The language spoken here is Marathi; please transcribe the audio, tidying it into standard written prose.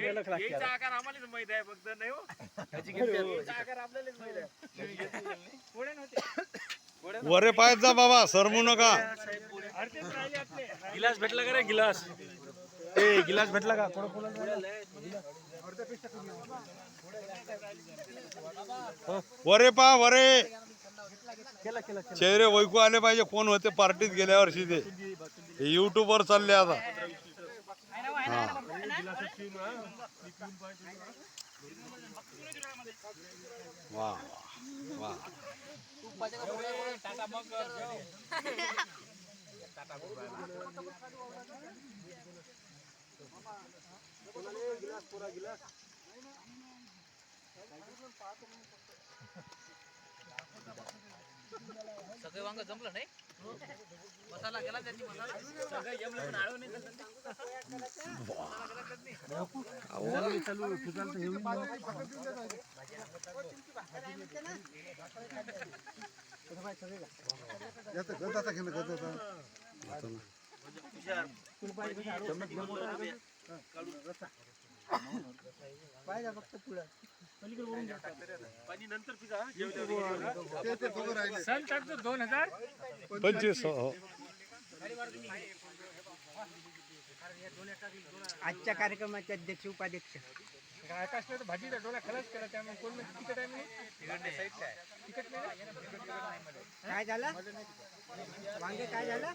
आकार आम्हालाच माहित आहे फक्त नाही हो आकार आपल्यालाच माहित आहे वरे पायत जा बाबा सरमू नका गिलास भेटला का रे गिलास ए गिलास भेटला का वरे पा वरे चेहरे वैकू आले पाहिजे कोण होते पार्टीत गेल्या वर्षी ते युट्यूब वर चालले आता वा वा सगळे वांग जमलं नाही मसाला गेला त्यांनी मसाला सगळं जमलं पण आळव नाही पाहिजे फक्त पुढं पाणी नंतर पिजा सण टाकतो 2025 हो आजच्या कार्यक्रमाचे अध्यक्ष उपाध्यक्ष आकाशने भाजीचा डोला खलास केला त्यामुळे कोण तिकीट आहे काय झालं वांगे काय झालं